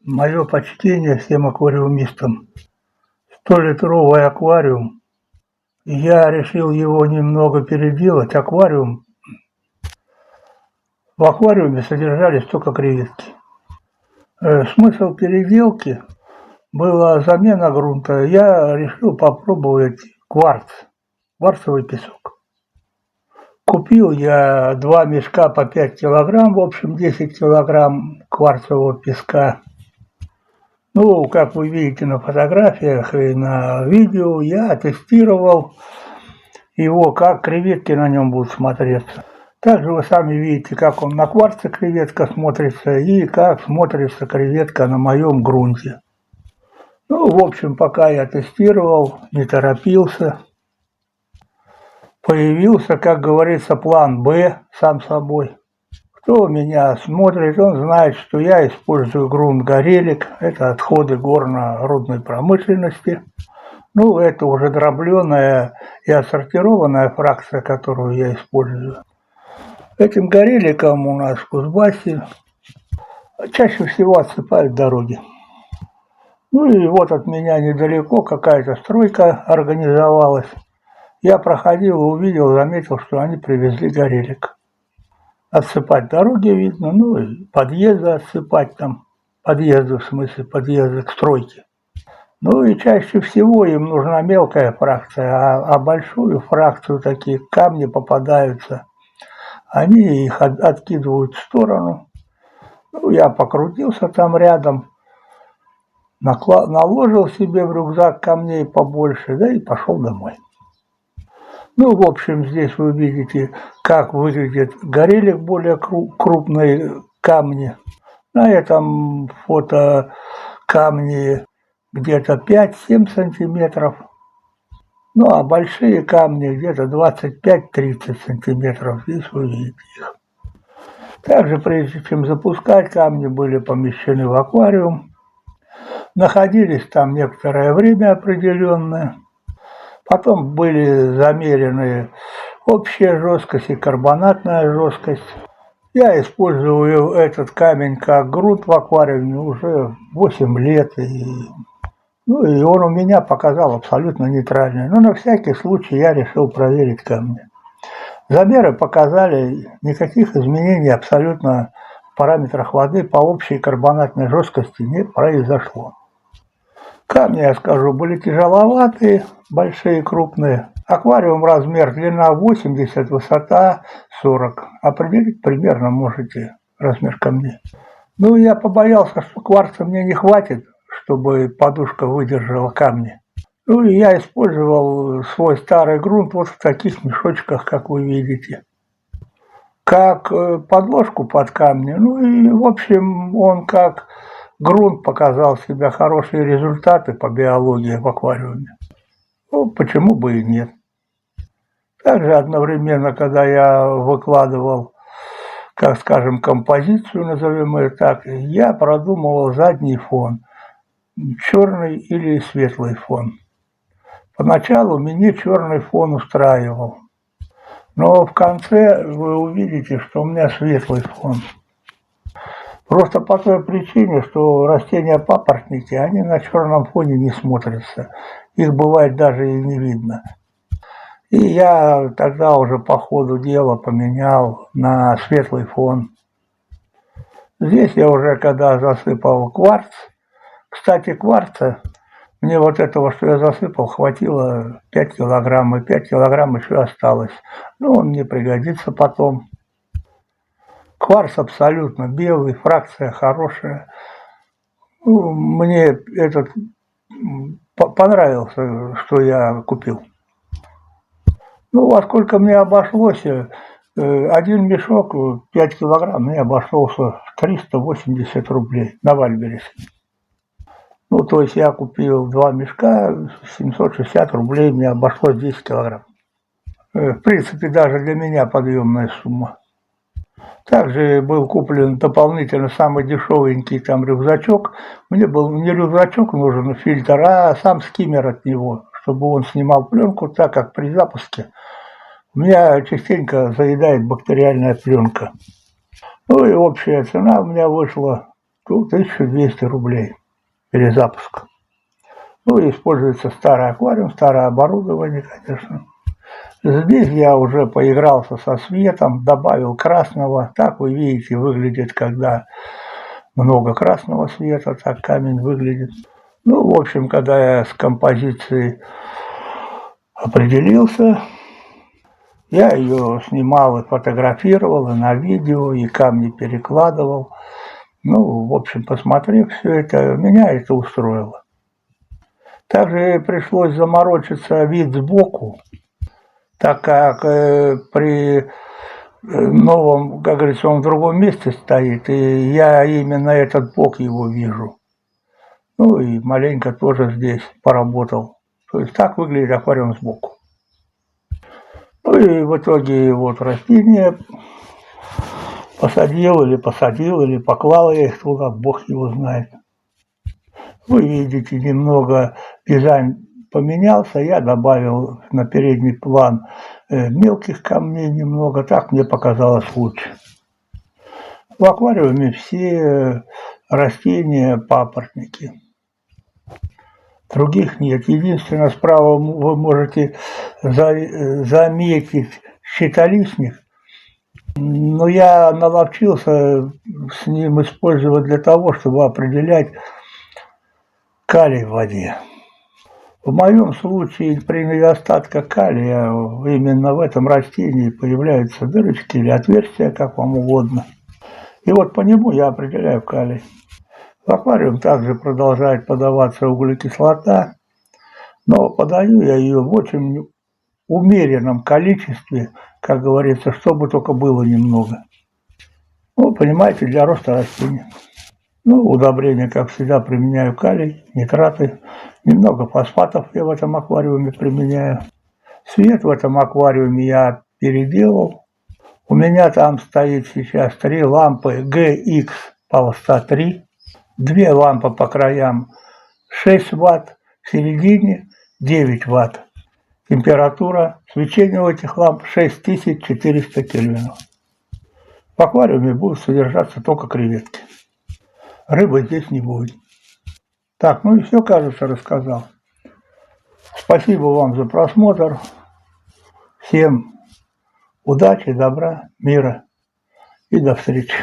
Мое почтение всем аквариумистам. 100-литровый аквариум. Я решил его немного переделать. В аквариуме содержались только креветки. Смысл переделки была замена грунта. Я решил попробовать кварцевый песок. Купил я 2 мешка по 5 килограмм, в общем 10 килограмм кварцевого песка. Ну, как вы видите на фотографиях и на видео, я тестировал его, как креветки на нем будут смотреться. Также вы сами видите, как он на кварце креветка смотрится и как смотрится креветка на моем грунте. Ну, в общем, пока я тестировал, не торопился. Появился, как говорится, план «Б» сам собой. Кто меня смотрит, он знает, что я использую грунт «Горелик». Это отходы горно-рудной промышленности. Ну, это уже дробленая и отсортированная фракция, которую я использую. Этим «Гореликом» у нас в Кузбассе чаще всего отсыпают дороги. Ну и вот от меня недалеко какая-то стройка организовалась. Я проходил, увидел, заметил, что они привезли «Горелик». Отсыпать дороги видно, ну и подъезды отсыпать там, подъезды в смысле, подъезды к стройке. Ну и чаще всего им нужна мелкая фракция, а большую фракцию такие камни попадаются. Они их откидывают в сторону. Ну, я покрутился там рядом, наложил себе в рюкзак камней побольше, да и пошел домой. Ну, в общем, здесь вы видите, как выглядит «Горелик», более крупные камни. На этом фото камни где-то 5-7 сантиметров. Ну, а большие камни где-то 25-30 сантиметров. Здесь вы видите их. Также, прежде чем запускать, камни были помещены в аквариум. Находились там некоторое время определенное. Потом были замерены общая жесткость и карбонатная жесткость. Я использую этот камень как грунт в аквариуме уже 8 лет. И он у меня показал абсолютно нейтральный. Но на всякий случай я решил проверить камни. Замеры показали, никаких изменений абсолютно в параметрах воды по общей карбонатной жесткости не произошло. Камни, я скажу, были тяжеловатые, большие, крупные. Аквариум размер, длина 80, высота 40. Определить примерно можете размер камней. Ну, я побоялся, что кварца мне не хватит, чтобы подушка выдержала камни. Ну, и я использовал свой старый грунт вот в таких мешочках, как вы видите. Как подложку под камни. Ну, и, в общем, он как грунт показал себя хорошие результаты по биологии в аквариуме. Ну, почему бы и нет. Также одновременно, когда я выкладывал, как скажем, композицию, назовем ее так, я продумывал задний фон, черный или светлый фон. Поначалу меня черный фон устраивал, но в конце вы увидите, что у меня светлый фон. Просто по той причине, что растения-папоротники, они на черном фоне не смотрятся. Их бывает даже и не видно. И я тогда уже по ходу дела поменял на светлый фон. Здесь я уже когда засыпал кварц. Кстати, кварца, мне вот этого, что я засыпал, хватило 5 килограмм, и 5 килограмм еще осталось. Ну, он мне пригодится потом. Кварц абсолютно белый, фракция хорошая. Ну, мне этот понравился, что я купил. Ну, во сколько мне обошлось, один мешок 5 килограмм мне обошелся в 380 рублей на Вальбересе. Ну, то есть я купил 2 мешка, 760 рублей мне обошлось 10 килограмм. В принципе, даже для меня подъемная сумма. Также был куплен дополнительно самый дешевенький там рюкзачок. Мне был не рюкзачок нужен, а фильтр, а сам скиммер от него, чтобы он снимал пленку, так как при запуске у меня частенько заедает бактериальная пленка. Ну и общая цена у меня вышла то 1200 рублей перезапуск. Ну и используется старый аквариум, старое оборудование, конечно. Здесь я уже поигрался со светом, добавил красного. Так вы видите, выглядит, когда много красного света, так камень выглядит. Ну, в общем, когда я с композицией определился, я ее снимал и фотографировал, и на видео, и камни перекладывал. Ну, в общем, посмотрев все это, меня это устроило. Также пришлось заморочиться вид сбоку, так как при новом, как говорится, он в другом месте стоит, и я именно этот бок его вижу. Ну и маленько тоже здесь поработал. То есть так выглядит аквариум сбоку. Ну и в итоге вот растения посадил или поклал я их туда, бог его знает. Вы видите, немного дизайн поменялся, я добавил на передний план мелких камней немного, так мне показалось лучше. В аквариуме все растения папоротники. Других нет. Единственное, справа вы можете заметить щитолистник, но я наловчился с ним использовать для того, чтобы определять калий в воде. В моем случае при недостатке калия именно в этом растении появляются дырочки или отверстия, как вам угодно. И вот по нему я определяю калий. В аквариум также продолжает подаваться углекислота, но подаю я ее в очень умеренном количестве, как говорится, чтобы только было немного. Ну, понимаете, для роста растений. Ну, удобрения, как всегда, применяю калий, нитраты, немного фосфатов я в этом аквариуме применяю. Свет в этом аквариуме я переделал. У меня там стоит сейчас 3 лампы GX полоса 3, 2 лампы по краям 6 Вт, в середине 9 Вт. Температура свечения у этих ламп 6400 кельвинов. В аквариуме будут содержаться только креветки. Рыбы здесь не будет. Так, ну и все, кажется, рассказал. Спасибо вам за просмотр. Всем удачи, добра, мира и до встречи.